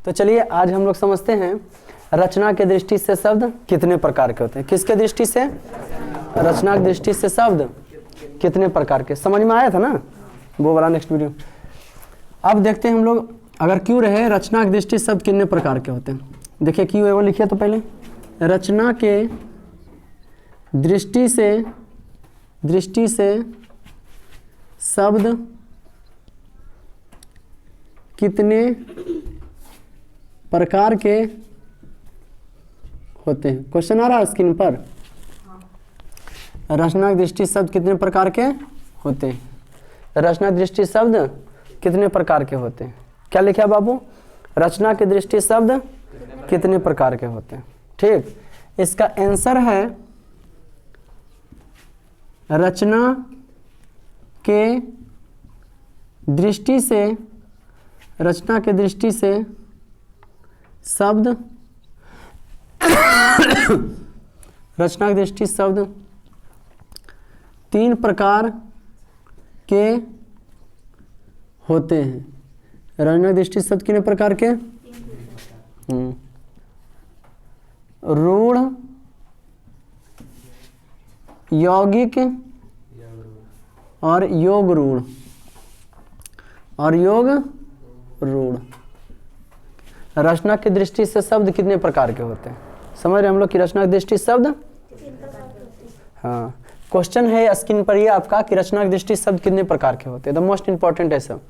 तो चलिए आज हम लोग समझते हैं रचना के दृष्टि से शब्द कितने प्रकार के होते हैं। किसके दृष्टि से? रचना की दृष्टि से शब्द कितने प्रकार के, समझ में आया था ना वो वाला नेक्स्ट वीडियो। अब देखते हैं हम लोग, अगर क्यों रहे रचना की दृष्टि से शब्द कितने प्रकार के होते हैं। देखिए क्यों है वो लिखिए तो पहले, रचना के दृष्टि से शब्द कितने प्रकार के होते हैं। क्वेश्चन आ रहा है स्क्रीन पर, रचना की दृष्टि शब्द कितने प्रकार के होते हैं। रचना की दृष्टि शब्द कितने प्रकार के होते हैं। क्या लिखा बाबू? रचना की दृष्टि शब्द कितने प्रकार के होते हैं। ठीक, इसका आंसर है रचना के दृष्टि से शब्द रचना की दृष्टि शब्द 3 प्रकार के होते हैं। रचना की दृष्टि शब्द कितने प्रकार के? रूढ़, यौगिक और योग रूढ़ रचना की दृष्टि से शब्द कितने प्रकार के होते हैं। समझ रहे हम लोग कि रचना की दृष्टि शब्द? हाँ, क्वेश्चन है स्क्रीन पर ये आपका कि रचना की दृष्टि शब्द कितने प्रकार के होते हैं। द मोस्ट इंपॉर्टेंट है सब।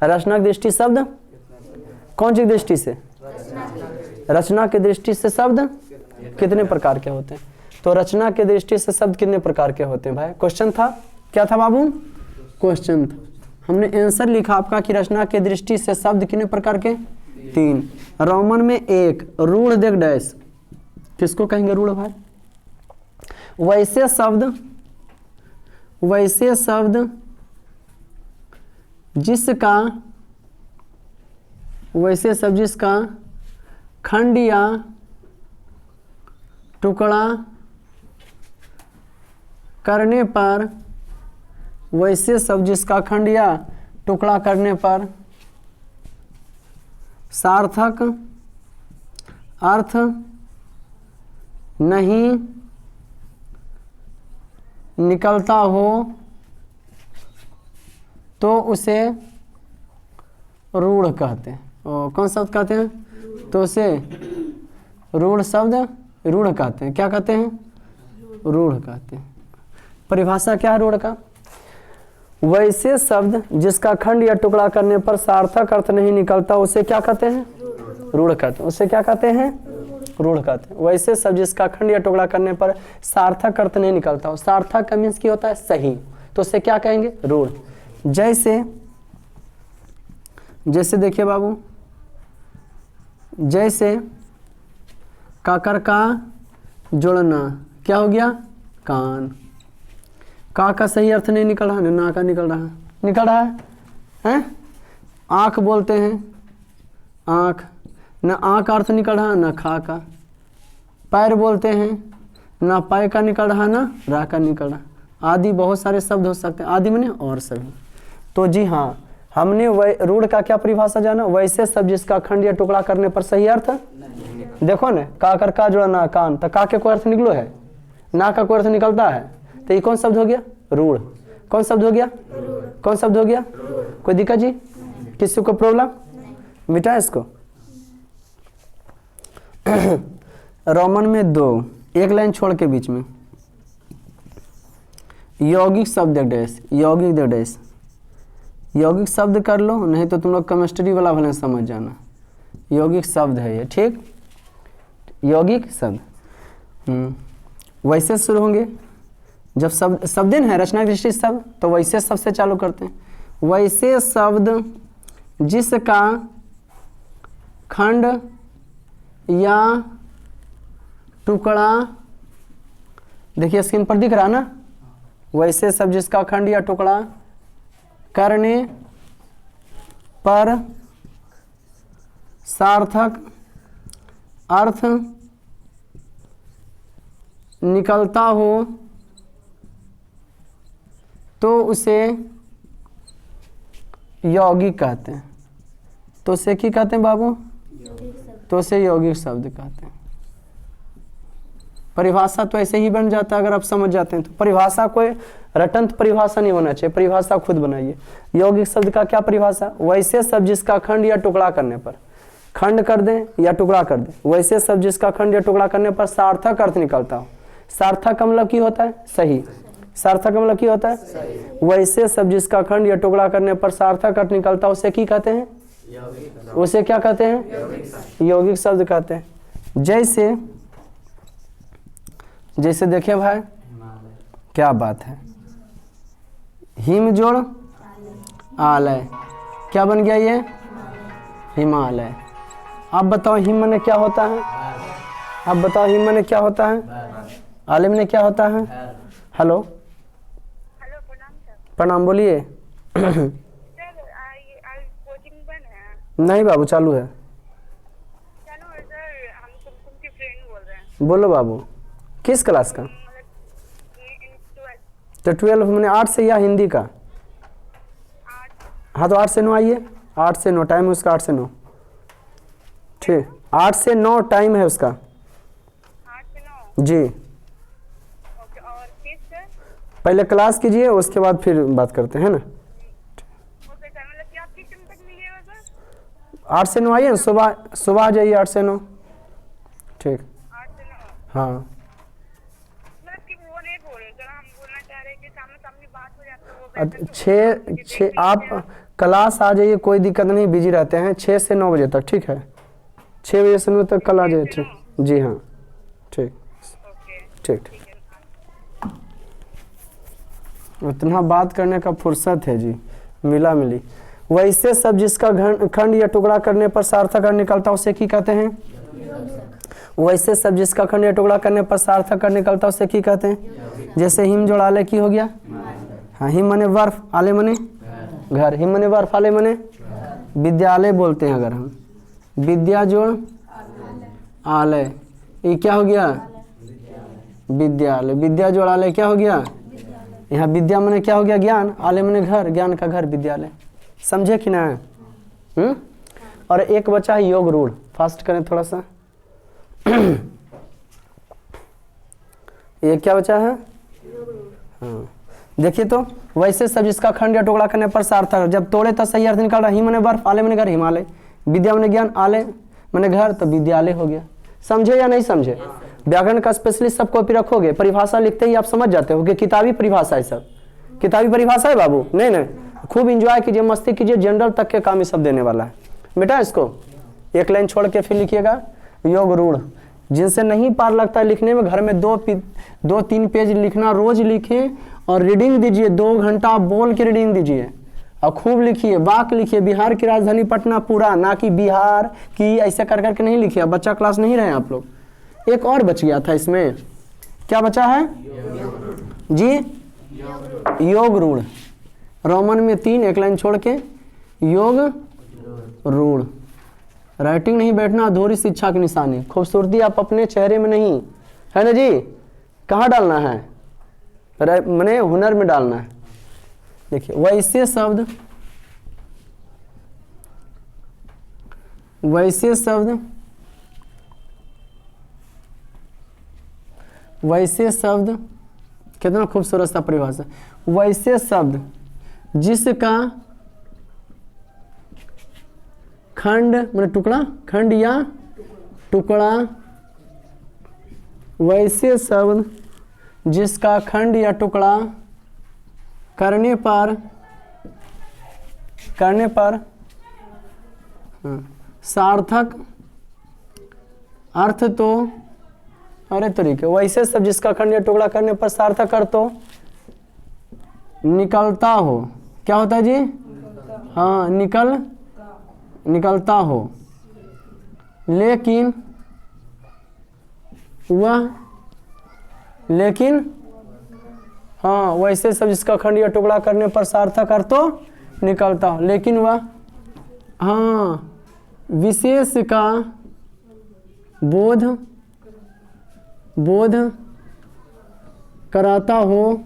रचना की दृष्टि शब्द कौन सी दृष्टि से? रचना की दृष्टि से शब्द कितने प्रकार के होते हैं। तो रचना की दृष्टि से शब्द कितने प्रकार के होते हैं भाई। क्वेश्चन था, क्या था बाबू? क्वेश्चन था, हमने आंसर लिखा आपका कि रचना की दृष्टि से शब्द कितने प्रकार के? 3। रोमन में 1 रूढ़ देख डैश, किसको कहेंगे रूढ़ भाई? वैसे शब्द जिसका खंड या टुकड़ा करने पर, वैसे शब्द जिसका खंड या टुकड़ा करने पर सार्थक अर्थ नहीं निकलता हो तो उसे रूढ़ कहते हैं। कौन शब्द कहते हैं? तो उसे रूढ़ कहते हैं। क्या कहते हैं? रूढ़ कहते हैं। परिभाषा क्या है रूढ़ का? वैसे शब्द जिसका खंड या टुकड़ा करने पर सार्थक अर्थ नहीं निकलता उसे क्या कहते हैं? रूढ़ कहते हैं। उसे क्या कहते हैं? रूढ़ कहते हैं। वैसे शब्द जिसका खंड या टुकड़ा करने पर सार्थक अर्थ नहीं निकलता हो, सार्थक का मीन्स क्या होता है? सही, तो उसे क्या कहेंगे? रूढ़। जैसे देखिए बाबू, जैसे काकर का जोड़ना क्या हो गया? कान। का सही अर्थ नहीं निकल रहा, ना का निकल रहा है? आँख बोलते हैं, आँख, ना आँख अर्थ निकल रहा ना खा का। पैर बोलते हैं, ना पाय का निकल रहा ना रा का निकल रहा। आदि बहुत सारे शब्द हो सकते हैं, आदि माने और सभी। तो जी हाँ, हमने रूढ़ का क्या परिभाषा जाना? वैसे शब्द जिसका खंड या टुकड़ा करने पर सही अर्थ देखो ना, काकर का जोड़ना कान, तो का के कोई अर्थ निकलो है, ना का कोई अर्थ निकलता है, तो ये कौन शब्द हो गया? रूढ़। कौन शब्द हो गया? कौन शब्द हो गया? कोई दिक्कत जी? किसी को प्रॉब्लम? मिटा इसको। रोमन में 2 एक लाइन छोड़ के बीच में यौगिक शब्द डैश, यौगिक दे डैश, यौगिक शब्द कर लो, नहीं तो तुम लोग केमिस्ट्री वाला भले समझ जाना। यौगिक शब्द है ये, ठीक, यौगिक शब्द। वैसे शुरू होंगे जब शब्द है रचना की दृष्टि शब्द, तो वैसे शब्द से चालू करते हैं। वैसे शब्द जिसका खंड या टुकड़ा, देखिए स्क्रीन पर दिख रहा ना, वैसे शब्द जिसका खंड या टुकड़ा करने पर सार्थक अर्थ निकलता हो तो उसे यौगिक कहते हैं। तो उसे क्या कहते हैं बाबू? तो उसे यौगिक शब्द कहते हैं। परिभाषा तो ऐसे ही बन जाता है अगर आप समझ जाते हैं तो। परिभाषा कोई रटंत परिभाषा नहीं होना चाहिए, परिभाषा खुद बनाइए। यौगिक शब्द का क्या परिभाषा? वैसे शब्द जिसका खंड या टुकड़ा करने पर, खंड कर दें या टुकड़ा कर दें, वैसे शब्द जिसका खंड या टुकड़ा करने पर सार्थक अर्थ निकलता हो। सार्थक का मतलब की होता है? सही। सार्थक का मतलब की होता है? वैसे शब्द जिसका खंड या टुकड़ा करने पर सार्थक अर्थ निकलता है उसे की कहते हैं? उसे क्या कहते हैं? यौगिक शब्द कहते हैं। जैसे जैसे देखिए भाई, क्या बात है, हिम जोड़ आलय, क्या बन गया ये? हिमालय। आप बताओ हिम माने क्या होता है? आप बताओ हिम माने क्या होता है? आलय माने क्या होता है? हेलो प्रणाम, बोलिए। नहीं बाबू, चालू है। बोलो बाबू, किस क्लास का? तो 12 मैंने 8 से या हिंदी का? हाँ तो 8 से 9 आइए। 8 से 9 टाइम है उसका, 8 से 9। ठीक, 8 से 9 टाइम है उसका। 8 से 9 जी। ओके, और फीस सर? पहले क्लास कीजिए, उसके बाद फिर बात करते हैं ना। ओके सर, मतलब कि आप किस टाइम तक मिलिएगा सर? 8 से 9 आइए ना, सुबह आ जाइए 8 से 9। ठीक। 8 से 9 हाँ मतलब कि वो नहीं बोल रहे सर, हम बोलना चाह रहे हैं कि सामने सामने बात हो जाती है वो बेहतर तो 6 आप क्लास आ जाइए, कोई दिक्कत नहीं, बिजी रहते हैं 6 से 9 बजे तक। ठीक है, 6 बजे से 9 तक कल आ जाइए। ठीक, जी हाँ, ठीक ओके ठीक। ठीक है। उतना बात करने का फुर्सत है जी, मिला मिली। वैसे सब जिसका खंड या टुकड़ा करने पर सार्थक अर्थ निकलता उसे की कहते हैं? वैसे सब जिसका खंड या टुकड़ा करने पर सार्थक अर्थ निकलता उसे की कहते हैं? जैसे हिम जोड़ आलय की हो गया। हाँ, हिम मने बर्फ, आलय मने घर। हिम मने बर्फ, आलय मने विद्यालय बोलते हैं अगर हम। विद्या जोड़ आलय, ये क्या हो गया? विद्यालय। विद्या जोड़ आलय क्या हो गया? यहाँ विद्या मने क्या हो गया? ज्ञान। आलय मने घर, ज्ञान का घर विद्यालय। समझे कि ना? और एक बचा है योग रूढ़, फास्ट करें थोड़ा सा। ये क्या बचा है? हाँ, देखिए तो वैसे सब जिसका खंड या टुकड़ा करने पर सार्थक, जब तोड़े तो सही अर्थ निकल रहा। हिम मने बर्फ, आलय मने घर, हिमालय। विद्या मने ज्ञान, आलय मने घर, तो विद्यालय हो गया। समझे या नहीं समझे? व्याकरण का स्पेशलिस्ट सब कॉपी रखोगे, परिभाषा लिखते ही आप समझ जाते हो कि किताबी परिभाषा है सब। किताबी परिभाषा है बाबू। नहीं, खूब इंजॉय कीजिए, मस्ती कीजिए, जनरल तक के काम ये सब देने वाला है बेटा। इसको एक लाइन छोड़ के फिर लिखिएगा योग रूढ़। जिनसे नहीं पार लगता है लिखने में, घर में 2-3 पेज लिखना रोज लिखें और रीडिंग दीजिए। 2 घंटा आप बोल के रीडिंग दीजिए और खूब लिखिए, वाक्य लिखिए। बिहार की राजधानी पटना पूरा, ना कि बिहार की ऐसे कर करके नहीं लिखिए। बच्चा क्लास नहीं रहे आप लोग। एक और बच गया था इसमें, क्या बचा है जी? योग रूढ़। रोमन में 3, एक लाइन छोड़ के योग रूढ़। राइटिंग नहीं बैठना अधूरी शिक्षा की निशानी। खूबसूरती आप अपने चेहरे में नहीं, है ना जी, कहाँ डालना है? मने हुनर में डालना है। देखिए वैसे शब्द, वैसे शब्द, वैसे शब्द, कितना खूबसूरत सा परिभाषा। वैसे शब्द जिसका खंड मतलब टुकड़ा, खंड या टुकड़ा, वैसे शब्द जिसका खंड या टुकड़ा करने पर सार्थक अर्थ तो, अरे तरीके, वैसे सब जिसका खंड या टुकड़ा करने पर सार्थक अर्थ तो निकलता हो। क्या होता है जी? हाँ, निकलता हो, लेकिन हाँ, वैसे सब जिसका खंड या टुकड़ा करने पर सार्थक अर्थ तो निकलता हो, लेकिन वह हाँ विशेष का बोध कराता हो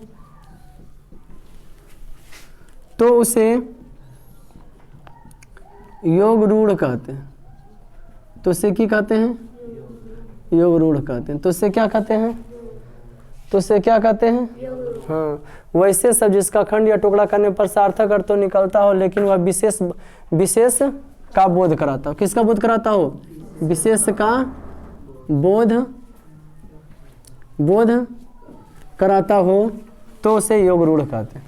तो उसे योग रूढ़ कहते हैं। तो उससे क्या कहते हैं? योग रूढ़ कहते हैं। तो उससे क्या कहते हैं? तो उससे क्या कहते हैं? हाँ, वैसे सब जिसका खंड या टुकड़ा करने पर सार्थक अर्थ तो निकलता हो, लेकिन वह विशेष का बोध कराता हो। किसका बोध कराता हो? विशेष का बोध कराता हो, तो उसे योग रूढ़ कहते हैं।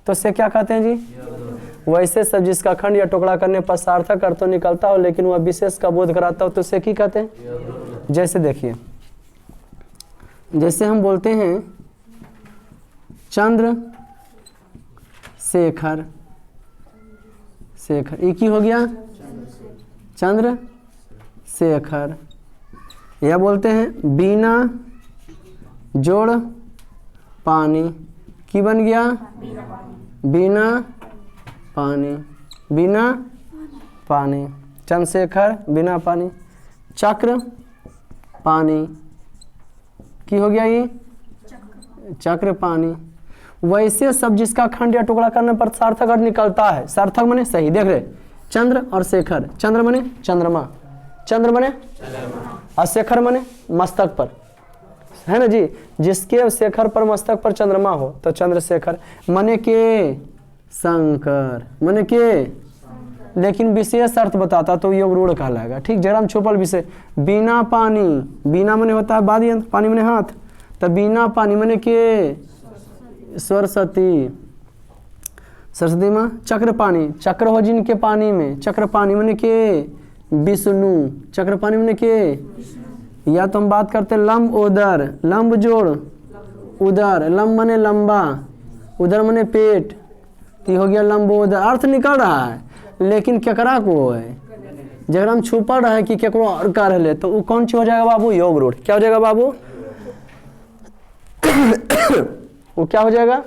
तो उससे क्या कहते हैं जी? वैसे सब जिसका खंड या टुकड़ा करने पर सार्थक अर्थ तो निकलता हो, लेकिन वह विशेष का बोध कराता हो, तो उसे क्या कहते हैं? जैसे देखिए, जैसे हम बोलते हैं चंद्र शेखर, ये की हो गया? चंद्र शेखर। या बोलते हैं बिना जोड़ पानी, की बन गया? बिना पानी, चंद्रशेखर बिना पानी। चक्र पानी, की हो गया ये? चक्र पानी। वैसे सब जिसका खंड या टुकड़ा करने पर सार्थक अर्थ निकलता है। सार्थक माने सही, देख रहे चंद्र और शेखर। चंद्र माने चंद्रमा, चंद्र माने और शेखर माने मस्तक पर, है ना जी। जिसके शेखर पर मस्तक पर चंद्रमा हो तो चंद्रशेखर। माने के शंकर, माने के, लेकिन विशेष अर्थ बताता तो योग रूढ़ कहलाएगा। ठीक, जरा हम छुपल विषय। बिना पानी, बिना माने होता है वाद्य यंत्र, पानी माने हाथ, तो बिना पानी माने के सरस्वती, सरस्वती माँ। चक्र पानी, चक्र हो जिनके पानी में, चक्र पानी माने के विष्णु, चक्र पानी माने के। या तो हम बात करते हैं लंब उदर, लंब जोड़ उदर, लंब माने लंबा, उदर माने पेट, तो हो गया लंबोदर। अर्थ निकल रहा है, लेकिन केकरा को है? जब हम छुपा रहा है कि केकरो और का रहे, तो वो कौन चीज हो जाएगा बाबू? योग रूढ़। क्या हो जाएगा बाबू? वो क्या हो जाएगा?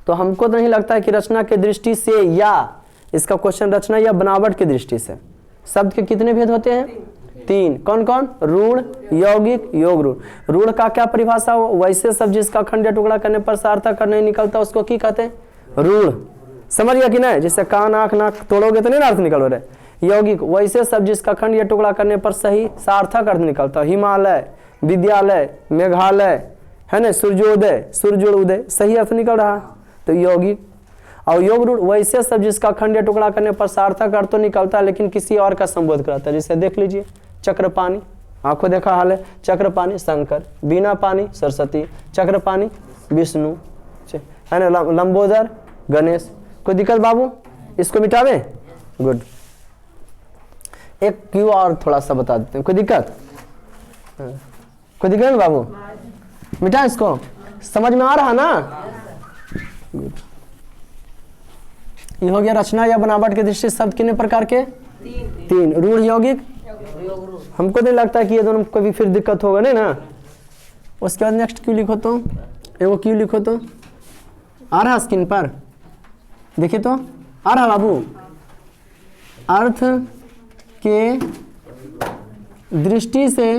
तो हमको तो नहीं लगता है कि रचना के दृष्टि से, या इसका क्वेश्चन रचना या बनावट की दृष्टि से शब्द के कितने भेद होते हैं? 3। कौन कौन? रूढ़, यौगिक, योग रूढ़। रूढ़ का क्या परिभाषा हो? वैसे सब जिसका खंड या टुकड़ा करने पर सार्थक नहीं निकलता, उसको की कहते हैं? रूढ़। समझ गया कि नहीं? जिससे कान आंख नाक तोड़ोगे तो नहीं अर्थ निकल रहे। यौगिक, वैसे सब जिसका खंड या टुकड़ा करने पर सही सार्थक अर्थ निकलता। हिमालय, विद्यालय, मेघालय, है ना, सूर्योदय, सूर्योदय, सही अर्थ निकल रहा, तो यौगिक। और योग रूढ़, वैसे सब जिसका खंड या टुकड़ा करने पर सार्थक अर्थ तो निकलता है, लेकिन किसी और का संबोध कराता है। जैसे देख लीजिए, चक्र पानी, आंखों देखा हाल है, चक्र पानी शंकर, बिना पानी सरस्वती, चक्र पानी विष्णु, है ना, लंबोदर गणेश। कोई दिक्कत बाबू? इसको मिटावे? गुड। एक क्यों और थोड़ा सा बता देते हैं, कोई दिक्कत? कोई दिक्कत नहीं बाबू? मिटा इसको, समझ में आ रहा ना? गुड। ये हो गया रचना या बनावट की दृष्टि शब्द कितने प्रकार के? 3। रूढ़, यौगिक, हमको नहीं लगता है कि ये दोनों कभी फिर दिक्कत होगा नहीं ना। उसके बाद नेक्स्ट क्यों लिखो तो, एगो क्यों लिखो तो, आ रहा स्क्रीन पर, देखिए तो आ रहा बाबू। अर्थ के दृष्टि से,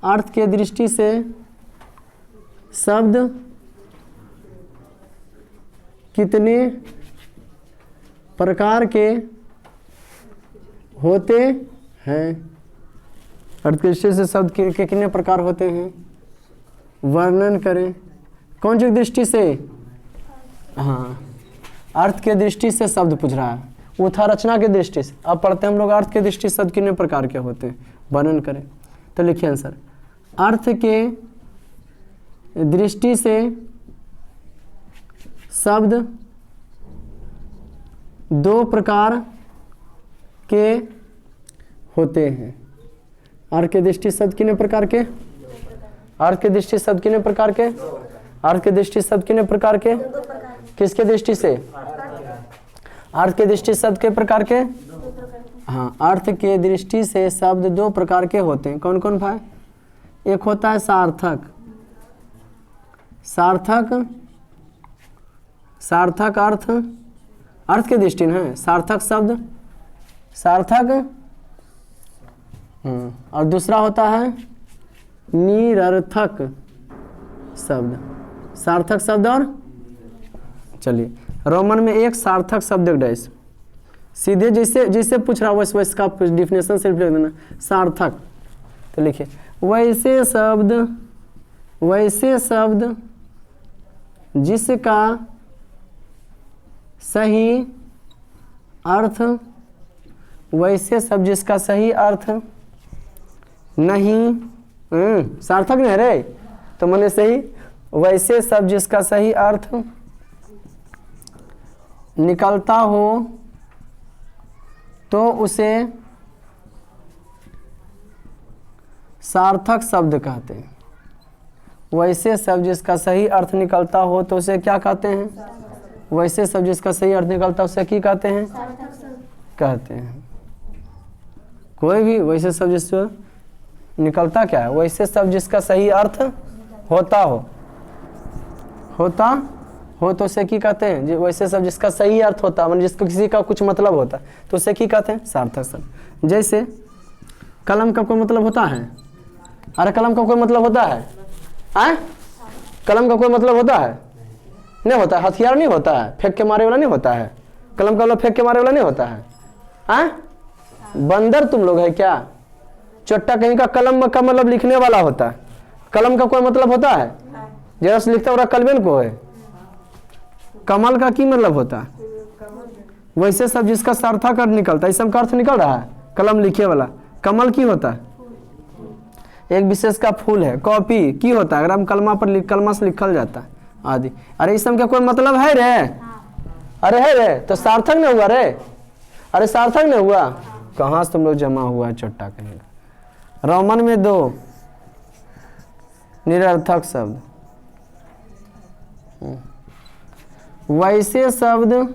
अर्थ के दृष्टि से शब्द कितने प्रकार के होते हैं? अर्थ के दृष्टि से शब्द के कितने प्रकार होते हैं, वर्णन करें। कौन सी दृष्टि से? हाँ, अर्थ के दृष्टि से शब्द पूछ रहा है, वो था रचना के दृष्टि से। अब पढ़ते हैं हम लोग अर्थ के दृष्टि से शब्द कितने प्रकार के होते हैं, वर्णन करें। तो लिखिए आंसर। अर्थ के दृष्टि से शब्द 2 प्रकार के होते हैं। अर्थ के दृष्टि शब्द कितने प्रकार के? अर्थ के दृष्टि शब्द कितने प्रकार के? अर्थ के दृष्टि शब्द कितने प्रकार के? किसके दृष्टि से? अर्थ के दृष्टि शब्द के प्रकार के? हाँ, अर्थ के दृष्टि से शब्द 2 प्रकार के होते हैं। कौन कौन भाई? एक होता है सार्थक, सार्थक, सार्थक अर्थ, अर्थ के दृष्टि है सार्थक शब्द, सार्थक। और दूसरा होता है निरर्थक शब्द, सार्थक शब्द। और चलिए रोमन में एक सार्थक शब्द एक डैश, सीधे जैसे जैसे पूछ रहा वैसे वैसे का डिफिनेशन सिर्फ लिख देना। सार्थक, तो लिखिए वैसे शब्द जिसका सही अर्थ, वैसे शब्द जिसका सही अर्थ नहीं, सार्थक नहीं रे, तो मैंने सही, वैसे शब्द जिसका सही अर्थ निकलता हो तो उसे सार्थक शब्द कहते हैं। वैसे शब्द जिसका सही अर्थ निकलता हो तो उसे क्या कहते हैं? वैसे शब्द जिसका सही अर्थ निकलता है उसे क्या कहते हैं? कहते हैं। कोई भी वैसे शब्द जिसका निकलता क्या है? वैसे शब्द जिसका सही अर्थ होता हो तो उसे क्या कहते हैं? जो वैसे शब्द जिसका सही अर्थ होता है, मतलब जिसको किसी का कुछ मतलब होता है तो उसे क्या कहते हैं? सार्थक शब्द। जैसे कलम का कोई मतलब होता है? अरे कलम का कोई मतलब होता है? कलम का कोई मतलब होता है? नहीं होता है। हथियार नहीं होता है, फेंक के मारे वाला नहीं होता है। कलम का मतलब फेंक के मारे वाला नहीं होता है। बंदर तुम लोग है क्या? चट्टा कहीं का कलम का मतलब लिखने वाला होता है। कलम का कोई मतलब होता है? जरा से लिखता है कलमेन को है। कमल का की मतलब होता है? वैसे सब जिसका सार्थक अर्थ निकलता है, इस का अर्थ निकल रहा है कलम लिखे वाला। कमल की होता है एक विशेष का फूल है। कॉपी की होता है अगर हम कलमा से लिखल जाता है आदि। अरे इस का कोई मतलब है रे? अरे है रे, तो सार्थक नहीं हुआ रे। अरे सार्थक नहीं हुआ, कहाँ से तुम लोग जमा हुआ है चट्टा कहीं का। रोमन में 2 निरर्थक शब्द। वैसे शब्द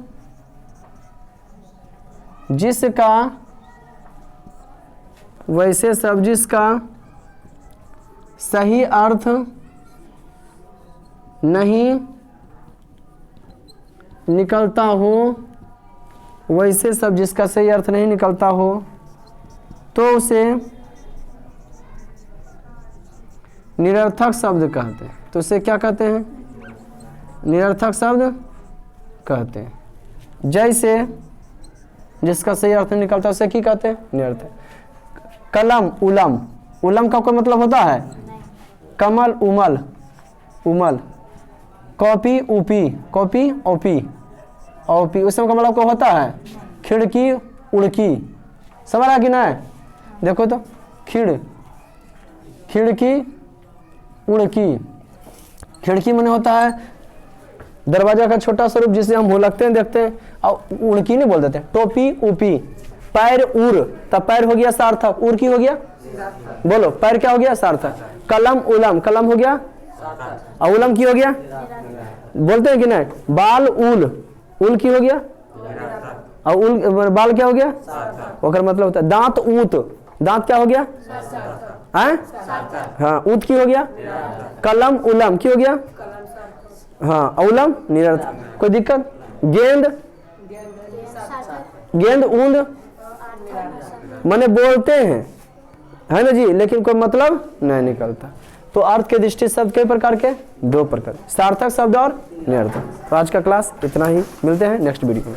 जिसका सही अर्थ नहीं निकलता हो, वैसे शब्द जिसका सही अर्थ नहीं निकलता हो तो उसे निरर्थक शब्द कहते हैं। तो उसे क्या कहते हैं? निरर्थक शब्द कहते हैं। जैसे जिसका सही अर्थ नहीं निकलता उसे क्या कहते हैं? निरर्थक। कलम उलम, उलम का कोई मतलब होता है? कमल उमल। कॉपी ऊपी, कॉपी औपी, उसमें का मतलब को होता है? खिड़की उड़की। समझ रहा कि नहीं? देखो तो खिड़की उड़की। खिड़की माने होता है दरवाजा का छोटा स्वरूप जिसे हम भुलकते हैं देखते हैं, और उड़की नहीं बोल देते। टोपी ऊपी, पैर उड़, तब पैर हो गया सार्थक, उड़ की हो गया, बोलो पैर क्या हो गया? सार्थक। कलम उलम, कलम हो गया और उलम की हो गया, बोलते हैं कि नहीं? बाल उल की हो गया और उल बाल क्या हो गया? ओकर मतलब होता है दांत ऊत, दांत क्या हो गया? हाँ ऊत की हो गया। कलम उलम की हो गया, हाँ औलम निरर्थक। कोई दिक्कत? गेंद ऊंद माने बोलते हैं, है ना जी, लेकिन कोई मतलब नहीं निकलता। तो अर्थ के दृष्टि शब्द कई प्रकार के? 2 प्रकार, सार्थक शब्द और निरर्थक। तो आज का क्लास इतना ही, मिलते हैं नेक्स्ट वीडियो में।